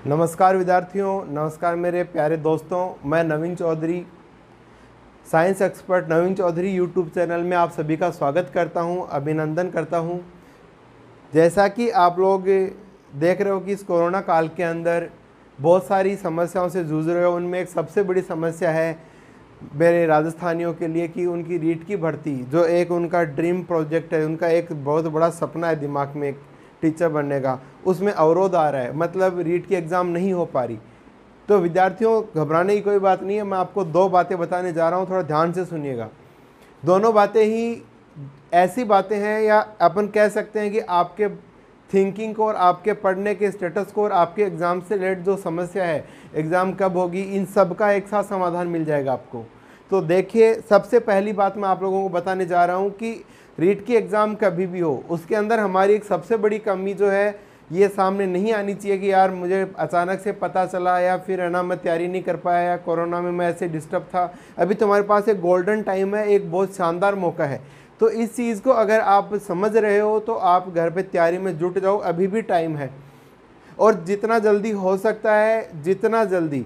नमस्कार विद्यार्थियों, नमस्कार मेरे प्यारे दोस्तों। मैं नवीन चौधरी, साइंस एक्सपर्ट नवीन चौधरी यूट्यूब चैनल में आप सभी का स्वागत करता हूं, अभिनंदन करता हूं। जैसा कि आप लोग देख रहे हो कि इस कोरोना काल के अंदर बहुत सारी समस्याओं से जूझ रहे हो। उनमें एक सबसे बड़ी समस्या है मेरे राजस्थानियों के लिए कि उनकी रीट की भर्ती, जो एक उनका ड्रीम प्रोजेक्ट है, उनका एक बहुत बड़ा सपना है दिमाग में एक टीचर बनने का, उसमें अवरोध आ रहा है। मतलब रीट की एग्ज़ाम नहीं हो पा रही। तो विद्यार्थियों, घबराने की कोई बात नहीं है। मैं आपको दो बातें बताने जा रहा हूँ, थोड़ा ध्यान से सुनिएगा। दोनों बातें ही ऐसी बातें हैं, या अपन कह सकते हैं कि आपके थिंकिंग को और आपके पढ़ने के स्टेटस को और आपके एग्ज़ाम से रिलेटेड जो समस्या है, एग्ज़ाम कब होगी, इन सब का एक साथ समाधान मिल जाएगा आपको। तो देखिए, सबसे पहली बात मैं आप लोगों को बताने जा रहा हूँ कि रीट की एग्ज़ाम कभी भी हो, उसके अंदर हमारी एक सबसे बड़ी कमी जो है ये सामने नहीं आनी चाहिए कि यार मुझे अचानक से पता चला, या फिर है ना मैं तैयारी नहीं कर पाया, या कोरोना में मैं ऐसे डिस्टर्ब था। अभी तुम्हारे पास एक गोल्डन टाइम है, एक बहुत शानदार मौका है। तो इस चीज़ को अगर आप समझ रहे हो तो आप घर पे तैयारी में जुट जाओ, अभी भी टाइम है। और जितना जल्दी हो सकता है, जितना जल्दी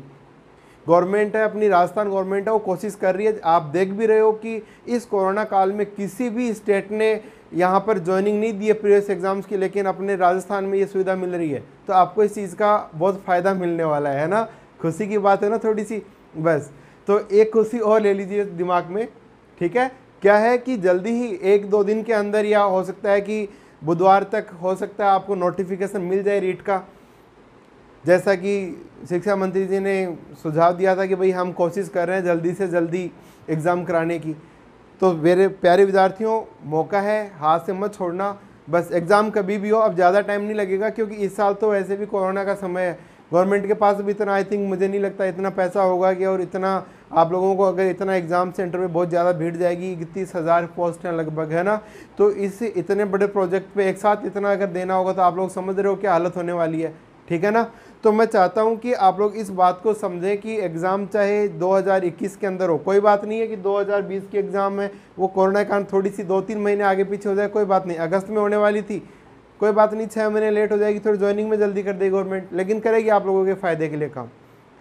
गवर्नमेंट है, अपनी राजस्थान गवर्नमेंट है, वो कोशिश कर रही है। आप देख भी रहे हो कि इस कोरोना काल में किसी भी स्टेट ने यहाँ पर ज्वाइनिंग नहीं दी है प्रीवियस एग्जाम्स की, लेकिन अपने राजस्थान में ये सुविधा मिल रही है। तो आपको इस चीज़ का बहुत फ़ायदा मिलने वाला है ना। खुशी की बात है ना थोड़ी सी, बस। तो एक खुशी और ले लीजिए दिमाग में, ठीक है। क्या है कि जल्दी ही 1-2 दिन के अंदर, या हो सकता है कि बुधवार तक हो सकता है आपको नोटिफिकेशन मिल जाए रीट का। जैसा कि शिक्षा मंत्री जी ने सुझाव दिया था कि भाई हम कोशिश कर रहे हैं जल्दी से जल्दी एग्ज़ाम कराने की। तो मेरे प्यारे विद्यार्थियों, मौका है, हाथ से मत छोड़ना। बस एग्ज़ाम कभी भी हो, अब ज़्यादा टाइम नहीं लगेगा, क्योंकि इस साल तो वैसे भी कोरोना का समय है। गवर्नमेंट के पास भी इतना, आई थिंक, मुझे नहीं लगता इतना पैसा होगा कि, और इतना आप लोगों को, अगर इतना एग्ज़ाम सेंटर में बहुत ज़्यादा भीड़ जाएगी, 31,000 पोस्ट हैं लगभग, है ना। तो इस इतने बड़े प्रोजेक्ट पे एक साथ इतना अगर देना होगा तो आप लोग समझ रहे हो क्या हालत होने वाली है, ठीक है ना। तो मैं चाहता हूं कि आप लोग इस बात को समझें कि एग्ज़ाम चाहे 2021 के अंदर हो, कोई बात नहीं है कि 2020 की एग्ज़ाम है वो कोरोना के कारण थोड़ी सी 2-3 महीने आगे पीछे हो जाए, कोई बात नहीं। अगस्त में होने वाली थी, कोई बात नहीं, 6 महीने लेट हो जाएगी, थोड़ी ज्वाइनिंग में जल्दी कर देगी गवर्नमेंट, लेकिन करेगी आप लोगों के फ़ायदे के लिए काम,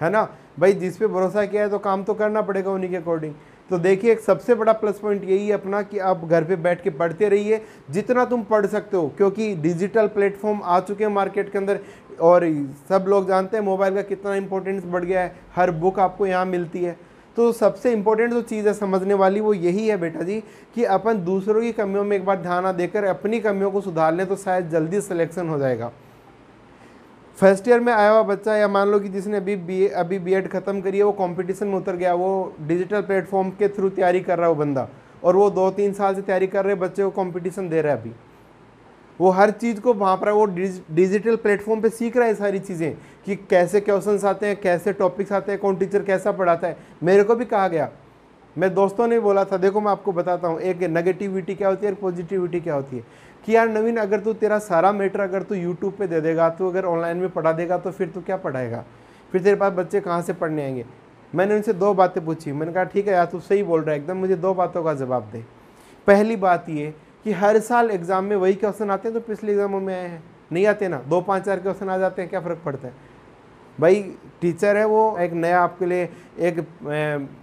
है ना भाई। जिस पे भरोसा किया है तो काम तो करना पड़ेगा उन्हीं के अकॉर्डिंग। तो देखिए, एक सबसे बड़ा प्लस पॉइंट यही है अपना कि आप घर पे बैठ के पढ़ते रहिए जितना तुम पढ़ सकते हो, क्योंकि डिजिटल प्लेटफॉर्म आ चुके हैं मार्केट के अंदर। और सब लोग जानते हैं मोबाइल का कितना इंपॉर्टेंस बढ़ गया है, हर बुक आपको यहाँ मिलती है। तो सबसे इम्पोर्टेंट जो चीज़ है समझने वाली वो यही है बेटा जी, कि अपन दूसरों की कमियों में एक बार ध्यान ना देकर अपनी कमियों को सुधार लें तो शायद जल्दी सिलेक्शन हो जाएगा। फर्स्ट ईयर में आया हुआ बच्चा, या मान लो कि जिसने अभी बीएड खत्म करी है, वो कंपटीशन में उतर गया, वो डिजिटल प्लेटफॉर्म के थ्रू तैयारी कर रहा है वो बंदा, और वो 2-3 साल से तैयारी कर रहे बच्चे को कंपटीशन दे रहा है। अभी वो हर चीज़ को वहाँ पर वो डिजिटल प्लेटफॉर्म पे सीख रहा है सारी चीज़ें, कि कैसे क्वेश्चंस आते हैं, कैसे टॉपिक्स आते हैं, कौन टीचर कैसा पढ़ाता है। मेरे को भी कहा गया, मेरे दोस्तों ने बोला था, देखो मैं आपको बताता हूँ एक नेगेटिविटी क्या होती है और पॉजिटिविटी क्या होती है। कि यार नवीन, अगर तू तेरा सारा मैटर अगर तू यूट्यूब पे दे देगा, तो अगर ऑनलाइन में पढ़ा देगा, तो फिर तू क्या पढ़ाएगा, फिर तेरे पास बच्चे कहाँ से पढ़ने आएंगे। मैंने उनसे 2 बातें पूछी। मैंने कहा ठीक है यार, तू सही बोल रहा है एकदम, मुझे 2 बातों का जवाब दे। पहली बात ये कि हर साल एग्ज़ाम में वही क्वेश्चन आते हैं, तो पिछले एग्जामों में आए हैं, नहीं आते ना, 2-5-4 क्वेश्चन आ जाते हैं, क्या फ़र्क पड़ता है भाई। टीचर है वो एक नया आपके लिए एक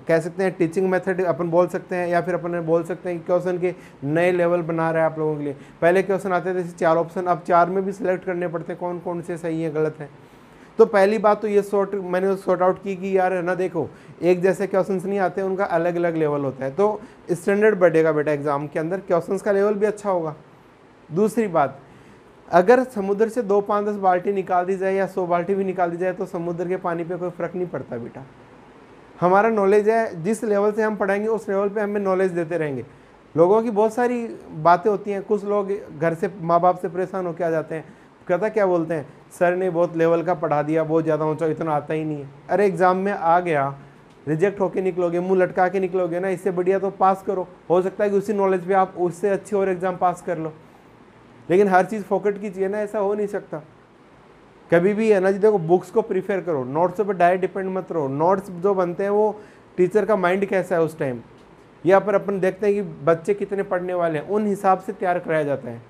कह सकते हैं टीचिंग मेथड अपन बोल सकते हैं, या फिर अपन बोल सकते हैं कि क्वेश्चन के नए लेवल बना रहा है आप लोगों के लिए। पहले क्वेश्चन आते थे 4 ऑप्शन, अब 4 में भी सिलेक्ट करने पड़ते हैं कौन कौन से सही है गलत है। तो पहली बात तो ये मैंने सॉर्ट आउट की कि यार है ना, देखो एक जैसे क्वेश्चंस नहीं आते, उनका अलग अलग लेवल होता है, तो स्टैंडर्ड बढ़ेगा बेटा एग्जाम के अंदर, क्वेश्चंस का लेवल भी अच्छा होगा। दूसरी बात, अगर समुद्र से 2-5-10 बाल्टी निकाल दी जाए, या 100 बाल्टी भी निकाल दी जाए, तो समुद्र के पानी पे कोई फ़र्क नहीं पड़ता बेटा। हमारा नॉलेज है, जिस लेवल से हम पढ़ाएंगे उस लेवल पे हमें नॉलेज देते रहेंगे। लोगों की बहुत सारी बातें होती हैं, कुछ लोग घर से माँ बाप से परेशान होकर आ जाते हैं, कहता क्या बोलते हैं, सर ने बहुत लेवल का पढ़ा दिया, बहुत ज़्यादा ऊंचा, इतना आता ही नहीं है। अरे एग्ज़ाम में आ गया, रिजेक्ट होके निकलोगे, मुंह लटका के निकलोगे ना, इससे बढ़िया तो पास करो। हो सकता है कि उसी नॉलेज पे आप उससे अच्छी और एग्ज़ाम पास कर लो, लेकिन हर चीज़ फोकट की चाहिए ना, ऐसा हो नहीं सकता कभी भी, है ना जी। देखो, बुक्स को प्रीफर करो, नोट्स पर डायरेक्ट डिपेंड मत रहो। नोट्स जो बनते हैं वो टीचर का माइंड कैसा है उस टाइम, या पर अपन देखते हैं कि बच्चे कितने पढ़ने वाले हैं, उन हिसाब से तैयार कराया जाता है।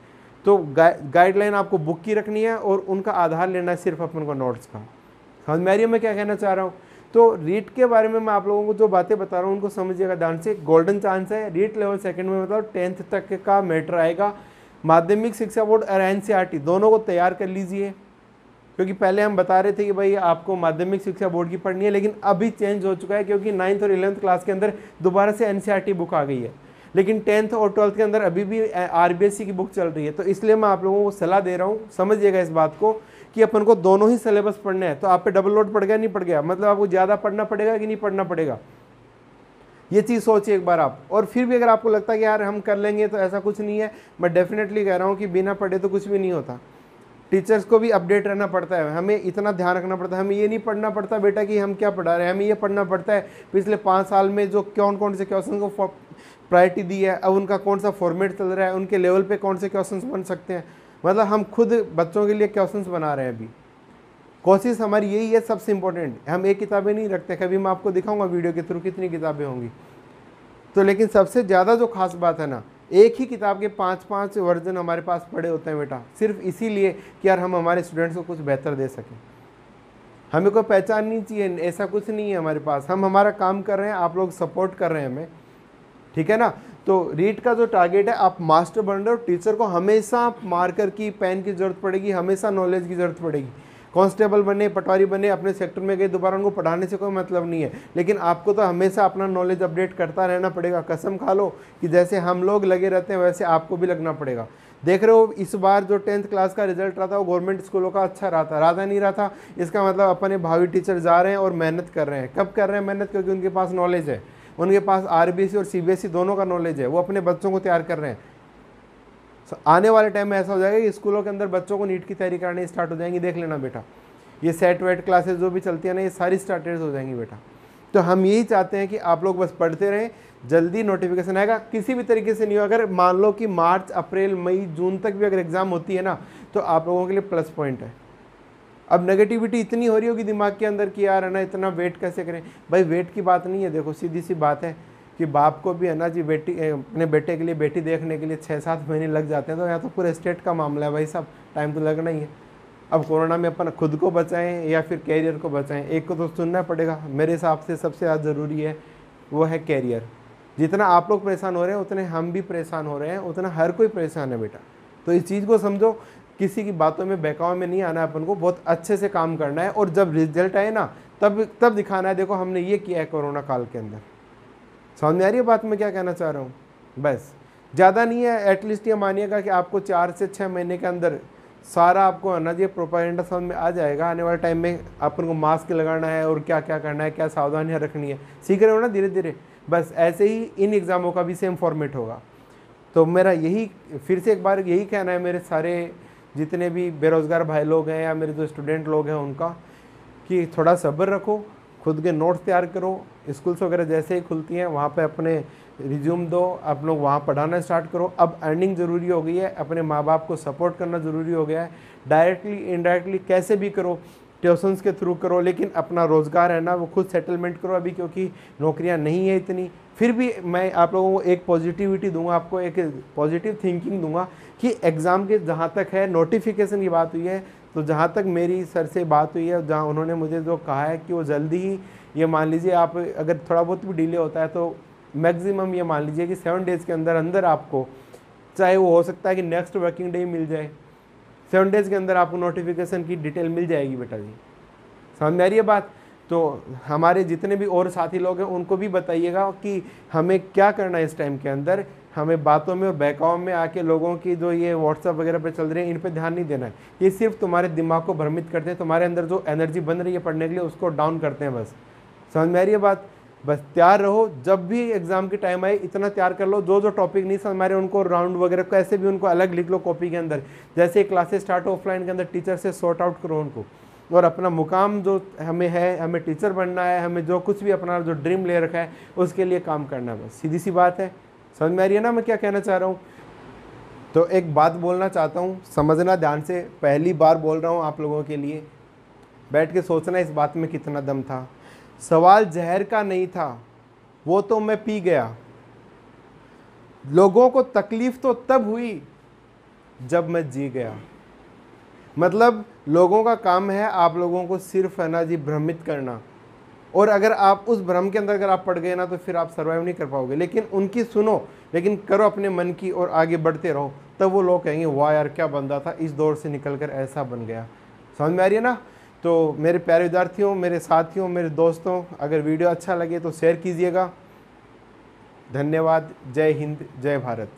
तो गाइडलाइन आपको बुक की रखनी है, और उनका आधार लेना है सिर्फ अपन को नोट्स का। समझ में आ रही है मैं क्या कहना चाह रहा हूँ। तो रीट के बारे में मैं आप लोगों को जो बातें बता रहा हूँ उनको समझिएगा ध्यान से। गोल्डन चांस है रीट लेवल सेकंड में, मतलब 10th तक का मैटर आएगा। माध्यमिक शिक्षा बोर्ड और एनसीईआरटी दोनों को तैयार कर लीजिए, क्योंकि पहले हम बता रहे थे कि भाई आपको माध्यमिक शिक्षा बोर्ड की पढ़नी है, लेकिन अभी चेंज हो चुका है क्योंकि 9th और 11th क्लास के अंदर दोबारा से एनसीईआरटी बुक आ गई है। लेकिन 10th और 12th के अंदर अभी भी आरबीएसई की बुक चल रही है। तो इसलिए मैं आप लोगों को सलाह दे रहा हूँ, समझिएगा इस बात को कि अपन को दोनों ही सिलेबस पढ़ने हैं। तो आप पे डबल लोड पड़ गया नहीं पड़ गया, मतलब आपको ज़्यादा पढ़ना पड़ेगा कि नहीं पढ़ना पड़ेगा, ये चीज़ सोचिए एक बार आप। और फिर भी अगर आपको लगता है कि यार हम कर लेंगे, तो ऐसा कुछ नहीं है। मैं डेफिनेटली कह रहा हूँ कि बिना पढ़े तो कुछ भी नहीं होता। टीचर्स को भी अपडेट रहना पड़ता है, हमें इतना ध्यान रखना पड़ता है। हमें ये नहीं पढ़ना पड़ता बेटा कि हम क्या पढ़ा रहे हैं, हमें ये पढ़ना पड़ता है पिछले 5 साल में जो कौन कौन से क्वेश्चन को प्रायोरिटी दी है, अब उनका कौन सा फॉर्मेट चल रहा है, उनके लेवल पे कौन से क्वेश्चंस बन सकते हैं। मतलब हम खुद बच्चों के लिए क्वेश्चंस बना रहे हैं अभी। कोशिश हमारी यही है, सबसे इंपॉर्टेंट। हम एक किताबें नहीं रखते, कभी मैं आपको दिखाऊंगा वीडियो के थ्रू कितनी किताबें होंगी। तो लेकिन सबसे ज़्यादा जो खास बात है ना, एक ही किताब के 5-5 वर्जन हमारे पास पड़े होते हैं बेटा, सिर्फ इसीलिए कि यार हम हमारे स्टूडेंट्स को कुछ बेहतर दे सकें। हमें कोई पहचान नहीं चाहिए, ऐसा कुछ नहीं है हमारे पास। हम हमारा काम कर रहे हैं, आप लोग सपोर्ट कर रहे हैं हमें, ठीक है ना। तो रीट का जो टारगेट है, आप मास्टर बन रहे हो, टीचर को हमेशा मार्कर की पेन की जरूरत पड़ेगी, हमेशा नॉलेज की जरूरत पड़ेगी। कांस्टेबल बने, पटवारी बने, अपने सेक्टर में गए, दोबारा उनको पढ़ाने से कोई मतलब नहीं है, लेकिन आपको तो हमेशा अपना नॉलेज अपडेट करता रहना पड़ेगा। कसम खा लो कि जैसे हम लोग लगे रहते हैं वैसे आपको भी लगना पड़ेगा। देख रहे हो इस बार जो 10th क्लास का रिजल्ट रहा था वो गवर्नमेंट स्कूलों का अच्छा रहा था, राधा नहीं रहा था। इसका मतलब अपने भावी टीचर जा रहे हैं और मेहनत कर रहे हैं। कब कर रहे हैं मेहनत? क्योंकि उनके पास नॉलेज है, उनके पास आरबीएसई और सीबीएसई दोनों का नॉलेज है, वो अपने बच्चों को तैयार कर रहे हैं। आने वाले टाइम में ऐसा हो जाएगा कि स्कूलों के अंदर बच्चों को नीट की तैयारी करनी स्टार्ट हो जाएंगी। देख लेना बेटा, ये सेट वेट क्लासेस जो भी चलती है ना, ये सारी स्टार्टेड हो जाएंगी बेटा। तो हम यही चाहते हैं कि आप लोग बस पढ़ते रहें, जल्दी नोटिफिकेशन आएगा। किसी भी तरीके से नहीं हो, अगर मान लो कि मार्च, अप्रैल, मई, जून तक भी अगर एग्ज़ाम होती है ना, तो आप लोगों के लिए प्लस पॉइंट है। अब नेगेटिविटी इतनी हो रही होगी दिमाग के अंदर कि यार है ना इतना वेट कैसे करें। भाई वेट की बात नहीं है, देखो सीधी सी बात है कि बाप को भी है ना जी बेटी, अपने बेटे के लिए बेटी देखने के लिए 6-7 महीने लग जाते हैं। तो यहाँ तो पूरे स्टेट का मामला है भाई साहब, टाइम तो लगना ही है। अब कोरोना में अपन खुद को बचाएं या फिर कैरियर को बचाएं, एक को तो सुनना पड़ेगा। मेरे हिसाब से सबसे ज़्यादा ज़रूरी है वो है कैरियर। जितना आप लोग परेशान हो रहे हैं उतने हम भी परेशान हो रहे हैं, उतना हर कोई परेशान है बेटा। तो इस चीज़ को समझो, किसी की बातों में बहकाव में नहीं आना है, अपन को बहुत अच्छे से काम करना है। और जब रिजल्ट आए ना, तब दिखाना है देखो हमने ये किया है कोरोना काल के अंदर। समझ में आ रही है बात मैं क्या कहना चाह रहा हूँ? बस ज़्यादा नहीं है, एटलीस्ट ये मानिएगा कि आपको 4 से 6 महीने के अंदर सारा आपको आना चाहिए, प्रोपेगेंडा समझ में आ जाएगा। आने वाले टाइम में अपन को मास्क लगाना है और क्या क्या करना है, क्या सावधानियाँ रखनी है, सीख रहे हो ना धीरे धीरे। बस ऐसे ही इन एग्ज़ामों का भी सेम फॉर्मेट होगा। तो मेरा यही फिर से एक बार यही कहना है मेरे सारे जितने भी बेरोज़गार भाई लोग हैं या मेरे जो स्टूडेंट लोग हैं उनका, कि थोड़ा सब्र रखो, खुद के नोट्स तैयार करो। स्कूल्स वगैरह जैसे ही खुलती हैं वहाँ पे अपने रिज्यूम दो, आप लोग वहाँ पढ़ाना स्टार्ट करो। अब अर्निंग ज़रूरी हो गई है, अपने माँ बाप को सपोर्ट करना ज़रूरी हो गया है। डायरेक्टली इनडायरेक्टली कैसे भी करो, ट्यूशन्स के थ्रू करो, लेकिन अपना रोज़गार है ना वो खुद सेटलमेंट करो अभी, क्योंकि नौकरियाँ नहीं है इतनी। फिर भी मैं आप लोगों को एक पॉजिटिविटी दूंगा, आपको एक पॉजिटिव थिंकिंग दूंगा कि एग्ज़ाम के जहाँ तक है नोटिफिकेशन की बात हुई है, तो जहाँ तक मेरी सर से बात हुई है, जहाँ उन्होंने मुझे जो कहा है कि वो जल्दी ही, ये मान लीजिए आप अगर थोड़ा बहुत भी डिले होता है तो मैक्सिमम ये मान लीजिए कि 7 डेज़ के अंदर अंदर आपको, चाहे वो हो सकता है कि नेक्स्ट वर्किंग डे मिल जाए, 7 डेज़ के अंदर आपको नोटिफिकेशन की डिटेल मिल जाएगी बेटा जी। समझ में आ रही है बात? तो हमारे जितने भी और साथी लोग हैं उनको भी बताइएगा कि हमें क्या करना है इस टाइम के अंदर। हमें बातों में और बहकाव में आके लोगों की जो ये व्हाट्सएप वगैरह पे चल रहे हैं इन पे ध्यान नहीं देना है। ये सिर्फ तुम्हारे दिमाग को भ्रमित करते हैं, तुम्हारे अंदर जो एनर्जी बन रही है पढ़ने के लिए उसको डाउन करते हैं बस। समझ में आ रही है बात? बस तैयार रहो, जब भी एग्जाम की टाइम आए इतना तैयार कर लो, जो टॉपिक नहीं समझ में आ रहे उनको राउंड वगैरह कैसे भी उनको अलग लिख लो कॉपी के अंदर। जैसे क्लासेस स्टार्ट हो ऑफलाइन के अंदर, टीचर से सॉर्ट आउट करो उनको। और अपना मुकाम जो हमें है, हमें टीचर बनना है, हमें जो कुछ भी अपना जो ड्रीम ले रखा है उसके लिए काम करना है, बस सीधी सी बात है। समझ में आ रही है ना मैं क्या कहना चाह रहा हूँ? तो एक बात बोलना चाहता हूँ, समझना ध्यान से, पहली बार बोल रहा हूँ आप लोगों के लिए, बैठ के सोचना इस बात में कितना दम था। सवाल जहर का नहीं था, वो तो मैं पी गया। लोगों को तकलीफ तो तब हुई जब मैं जी गया। मतलब लोगों का काम है आप लोगों को सिर्फ है ना जी भ्रमित करना, और अगर आप उस भ्रम के अंदर अगर आप पड़ गए ना तो फिर आप सर्वाइव नहीं कर पाओगे। लेकिन उनकी सुनो, लेकिन करो अपने मन की और आगे बढ़ते रहो, तब वो लोग कहेंगे वाह यार क्या बंदा था, इस दौर से निकल कर ऐसा बन गया। समझ में आ रही है ना। तो मेरे प्यारे विद्यार्थियों, मेरे साथियों, मेरे दोस्तों, अगर वीडियो अच्छा लगे तो शेयर कीजिएगा। धन्यवाद। जय हिंद, जय भारत।